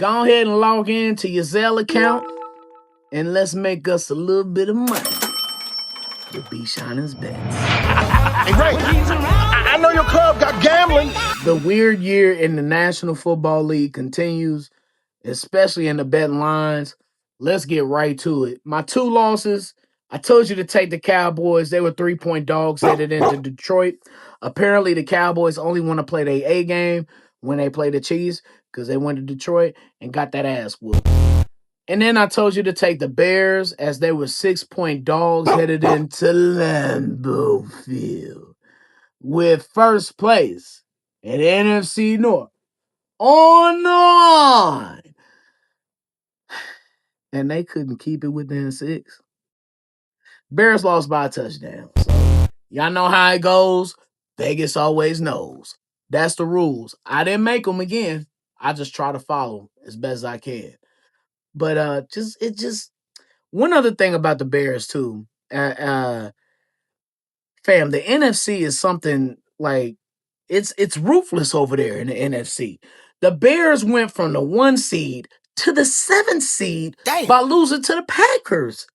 Go ahead and log in to your Zelle account and let's make us a little bit of money with B Shynin's bets. Hey, Ray, I know your club got gambling. The weird year in the National Football League continues, especially in the betting lines. Let's get right to it. My 2 losses, I told you to take the Cowboys. They were 3-point dogs headed into Detroit. Apparently, the Cowboys only want to play their A game when they play the Chiefs because they went to Detroit and got that ass whooped. And then I told you to take the Bears as they were 6-point dogs headed into Lambeau Field with first place in NFC North on the line. And they couldn't keep it within 6. Bears lost by a touchdown. So y'all know how it goes. Vegas always knows. That's the rules. I didn't make them again. I just try to follow as best as I can. But just one other thing about the Bears too. Fam, the NFC is something like it's ruthless over there in the NFC. The Bears went from the 1 seed to the 7th seed by losing to the Packers.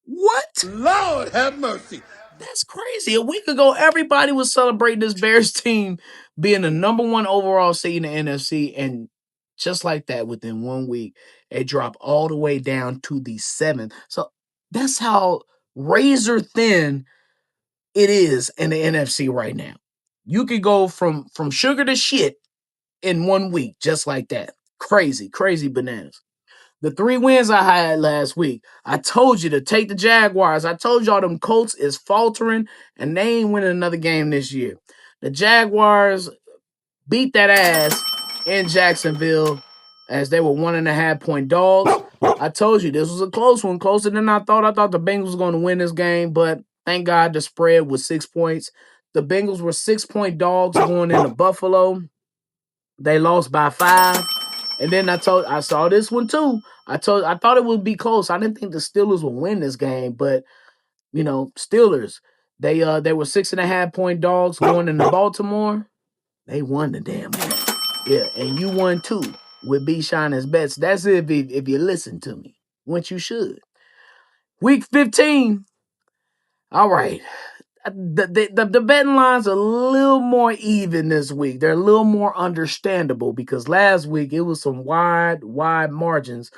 What? Lord have mercy. That's crazy. A week ago, everybody was celebrating this Bears team being the number 1 overall seed in the NFC, and just like that, within 1 week, it dropped all the way down to the 7th. So that's how razor thin it is in the NFC right now. You could go from sugar to shit in 1 week, just like that. Crazy bananas. The 3 wins I had last week, I told you to take the Jaguars. I told y'all them Colts is faltering and they ain't winning another game this year. The Jaguars beat that ass in Jacksonville as they were 1.5-point dogs. I told you this was a close one, closer than I thought. I thought the Bengals were going to win this game, but thank God the spread was 6 points. The Bengals were 6-point dogs going into Buffalo. They lost by 5. And then I saw this one too. I thought it would be close. I didn't think the Steelers would win this game, but Steelers, they were 6.5-point dogs going into Baltimore. They won the damn game. Yeah, and you won too with B Shynin's bets. That's if you listen to me, which you should. Week 15. All right. The betting lines are a little more even this week. They're a little more understandable because last week it was some wide margins.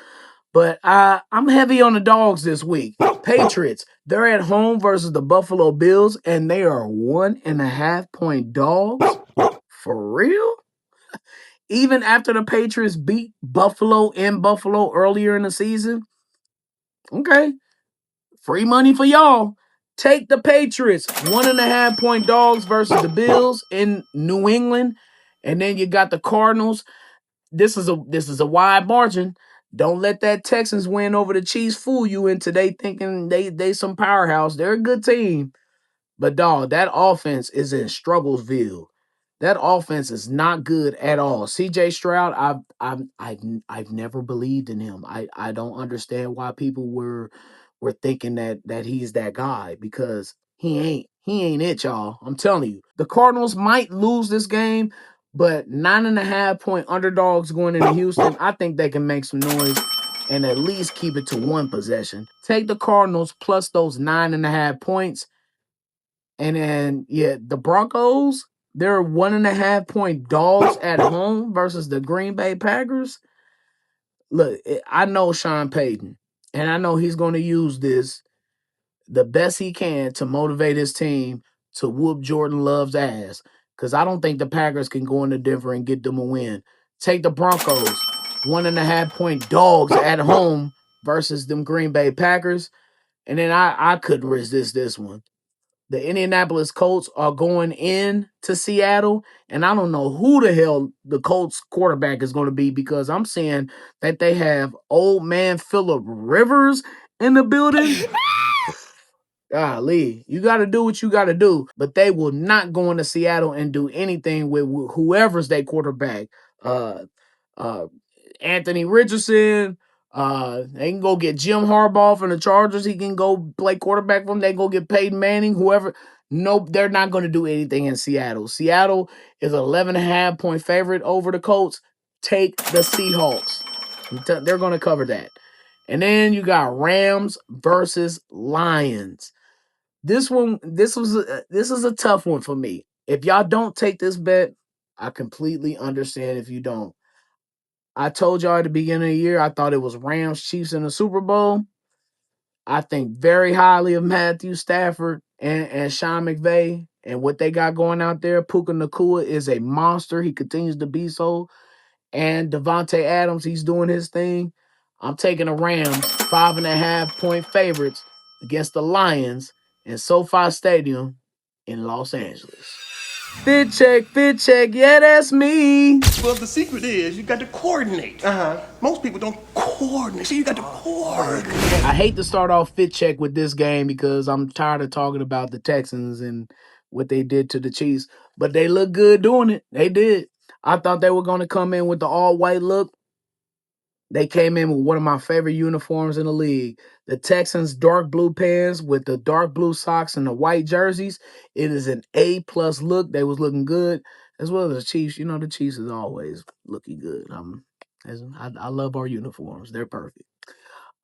But I'm heavy on the dogs this week. Patriots, they're at home versus the Buffalo Bills, and they are 1.5-point dogs. For real? Even after the Patriots beat Buffalo in Buffalo earlier in the season? Okay. Free money for y'all. Take the Patriots, 1.5-point dogs versus the Bills in New England. And then you got the Cardinals. This is a wide margin. Don't let that Texans win over the Chiefs fool you into they thinking they some powerhouse. They're a good team. But dog, that offense is in Strugglesville. That offense is not good at all. CJ Stroud, I've never believed in him. I don't understand why people were thinking that he's that guy because he ain't it, y'all. I'm telling you. The Cardinals might lose this game, but 9.5-point underdogs going into Houston, I think they can make some noise and at least keep it to 1 possession. Take the Cardinals plus those 9.5 points. And then, the Broncos, they're 1.5-point dogs at home versus the Green Bay Packers. Look, I know Sean Payton, and I know he's going to use this the best he can to motivate his team to whoop Jordan Love's ass. Because I don't think the Packers can go into Denver and get them a win. Take the Broncos, 1.5-point dogs at home versus them Green Bay Packers. And then I couldn't resist this one. The Indianapolis Colts are going in to Seattle, and I don't know who the hell the Colts quarterback is going to be because I'm seeing that they have old man Phillip Rivers in the building. Golly, you got to do what you got to do, but they will not go into Seattle and do anything with whoever's their quarterback. Anthony Richardson. They can go get Jim Harbaugh from the Chargers. He can go play quarterback for them. They can go get Peyton Manning, whoever. Nope, they're not going to do anything in Seattle. Seattle is an 11.5-point favorite over the Colts. Take the Seahawks. They're going to cover that. And then you got Rams versus Lions. This is a tough one for me. If y'all don't take this bet, I completely understand if you don't. I told y'all at the beginning of the year I thought it was Rams Chiefs in the Super Bowl. I think very highly of Matthew Stafford and Sean McVay and what they got going out there. Puka Nakua is a monster. He continues to be so. And Devontae Adams, he's doing his thing. I'm taking the Rams 5.5 point favorites against the Lions in SoFi Stadium in Los Angeles. Fit check. Yeah, that's me. Well, the secret is you got to coordinate. Most people don't coordinate. So you got to coordinate. I hate to start off fit check with this game because I'm tired of talking about the Texans and what they did to the Chiefs, but they look good doing it. They did. I thought they were going to come in with the all white look. They came in with one of my favorite uniforms in the league. The Texans dark blue pants with the dark blue socks and the white jerseys. It is an A+ look. They was looking good. As well as the Chiefs. You know, the Chiefs is always looking good. I love our uniforms. They're perfect.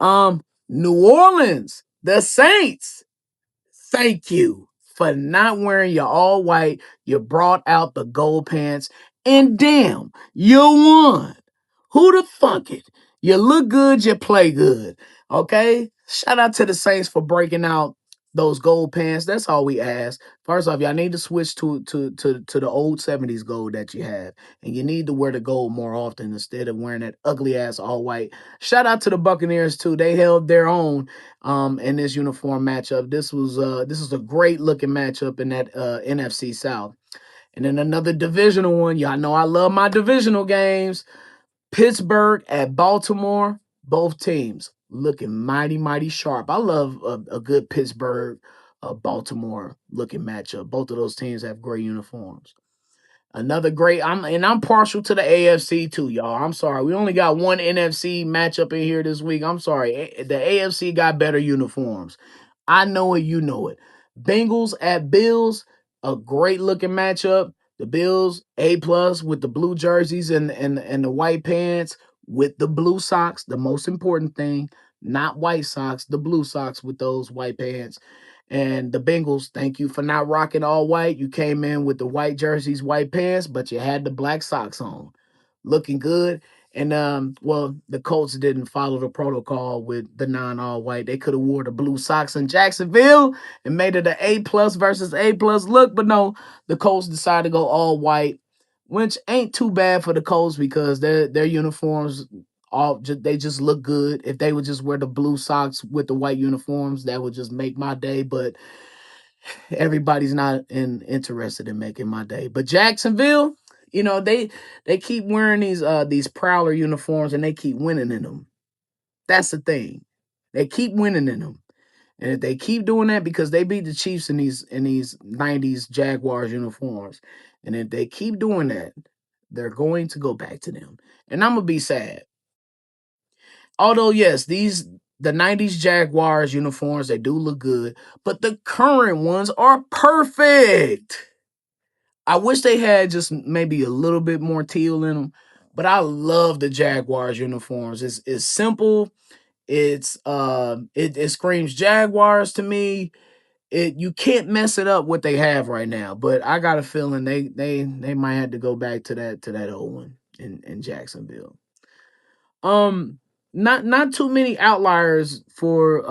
New Orleans, the Saints. Thank you for not wearing your all white. You brought out the gold pants. And damn, you won. Who the fuck it? You look good, you play good. Okay? Shout out to the Saints for breaking out those gold pants. That's all we ask. First off, y'all need to switch to the old 70s gold that you have. And you need to wear the gold more often instead of wearing that ugly ass all white. Shout out to the Buccaneers too. They held their own in this uniform matchup. This was a great looking matchup in that NFC South. And then another divisional one. Y'all know I love my divisional games. Pittsburgh at Baltimore, both teams looking mighty, mighty sharp. I love a good Pittsburgh, Baltimore looking matchup. Both of those teams have great uniforms. Another great, I'm partial to the AFC too, y'all. I'm sorry. We only got one NFC matchup in here this week. I'm sorry. The AFC got better uniforms. I know it, you know it. Bengals at Bills, a great looking matchup. The Bills, A+ with the blue jerseys and the white pants with the blue socks. The most important thing, not white socks, the blue socks with those white pants. And the Bengals, thank you for not rocking all white. You came in with the white jerseys, white pants, but you had the black socks on. Looking good. And well, the Colts didn't follow the protocol with the non-all white. They could have wore the blue socks in Jacksonville and made it an A+ versus A+ look, but no, the Colts decided to go all white, which ain't too bad for the Colts because their uniforms they just look good. If they would just wear the blue socks with the white uniforms, that would just make my day. But everybody's not interested in making my day. But Jacksonville, you know, they keep wearing these Prowler uniforms and they keep winning in them. That's the thing. They keep winning in them. And if they keep doing that because they beat the Chiefs in these 90s Jaguars uniforms, and if they keep doing that, they're going to go back to them. And I'm gonna be sad. Although, yes, the 90s Jaguars uniforms, they do look good, but the current ones are perfect. I wish they had just maybe a little bit more teal in them, but I love the Jaguars uniforms. It's simple. It screams Jaguars to me. You can't mess it up what they have right now, but I got a feeling they might have to go back to that old one in Jacksonville. Um, not too many outliers for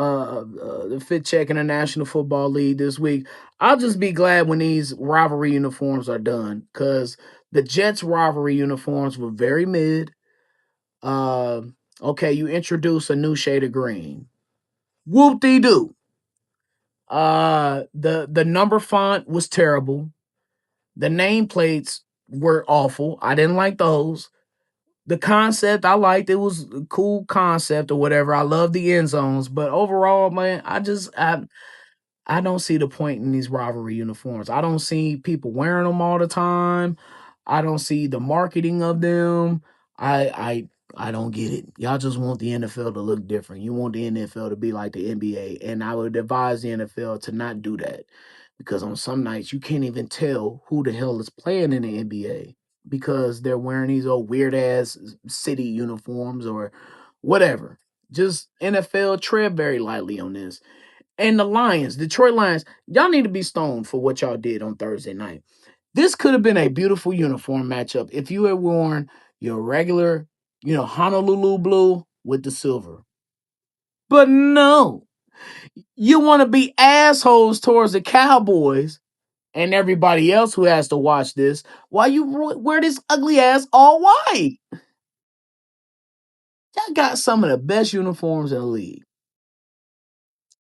the Fit Check in the National Football League this week. I'll just be glad when these rivalry uniforms are done because the Jets rivalry uniforms were very mid. Uh, okay, you introduce a new shade of green. Whoop de doo. The number font was terrible. The nameplates were awful. I didn't like those. The concept I liked. It was a cool concept or whatever. I love the end zones, but overall, man, I don't see the point in these rivalry uniforms. I don't see people wearing them all the time. I don't see the marketing of them. I don't get it. Y'all just want the NFL to look different. You want the NFL to be like the NBA, and I would advise the NFL to not do that because on some nights you can't even tell who the hell is playing in the NBA. because they're wearing these old weird ass city uniforms or whatever. Just NFL tread very lightly on this. And the Lions, Detroit Lions, y'all need to be stoned for what y'all did on Thursday night. This could have been a beautiful uniform matchup if you had worn your regular, Honolulu blue with the silver. But no, you want to be assholes towards the Cowboys and everybody else who has to watch this while you wear this ugly ass all white. Y'all got some of the best uniforms in the league.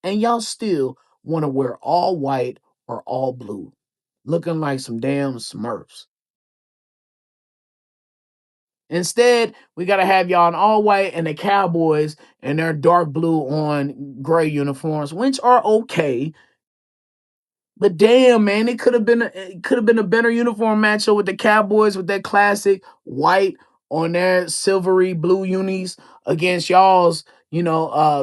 And y'all still want to wear all white or all blue, looking like some damn Smurfs. Instead, we got to have y'all in all white and the Cowboys and their dark blue on gray uniforms, which are okay. But damn, man, it could have been a better uniform matchup with the Cowboys with that classic white on their silvery blue unis against y'all's,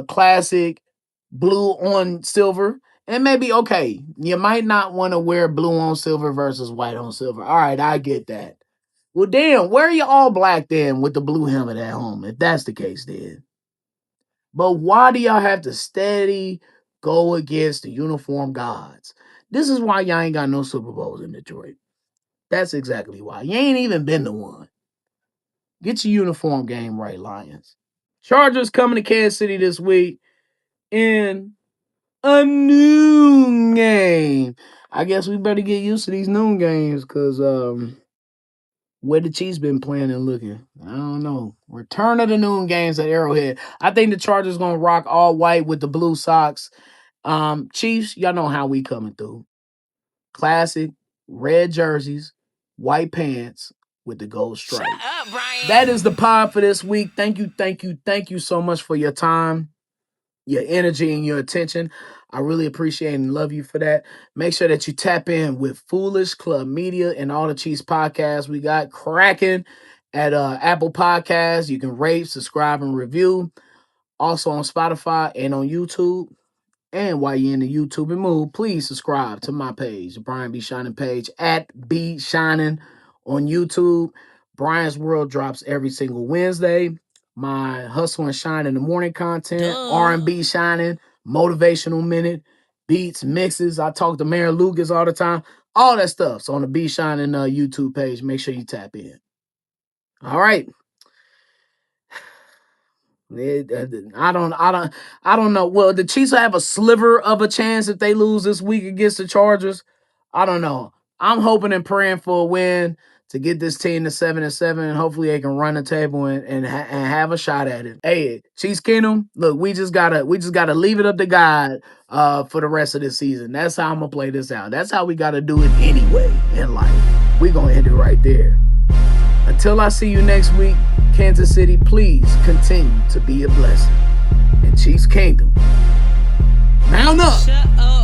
classic blue on silver. And maybe okay, you might not want to wear blue on silver versus white on silver. All right, I get that. Well, damn, wear you all black then with the blue helmet at home, if that's the case then. But why do y'all have to steady go against the uniform gods? This is why y'all ain't got no Super Bowls in Detroit. That's exactly why. You ain't even been to one. Get your uniform game right, Lions. Chargers coming to Kansas City this week in a noon game. I guess we better get used to these noon games because where the Chiefs been playing and looking. I don't know. Return of the noon games at Arrowhead. I think the Chargers gonna rock all white with the blue socks. Chiefs, y'all know how we coming through. Classic red jerseys, white pants with the gold stripe. Shut up, Brian. That is the pod for this week. Thank you so much for your time, your energy, and your attention. I really appreciate and love you for that. Make sure that you tap in with Foolish Club Media and all the Chiefs podcasts we got cracking at Apple Podcasts. You can rate, subscribe, and review. Also on Spotify and on YouTube. And while you're in the YouTube mood, please subscribe to my page, the Brian B. Shynin page, at B. Shynin on YouTube. Brian's World drops every single Wednesday. My Hustle and Shine in the Morning content, R&B Shynin, Motivational Minute, beats, mixes. I talk to Mayor Lucas all the time. All that stuff's on the B. Shynin YouTube page. Make sure you tap in. All right. I don't know. Well, the Chiefs have a sliver of a chance if they lose this week against the Chargers. I don't know. I'm hoping and praying for a win to get this team to 7-7, and hopefully they can run the table and have a shot at it. Hey, Chiefs Kingdom, look, we just gotta leave it up to God for the rest of the season. That's how I'm gonna play this out. That's how we gotta do it anyway in life. We gonna end it right there. Until I see you next week, Kansas City, please continue to be a blessing. And Chiefs Kingdom, mount up. Shut up.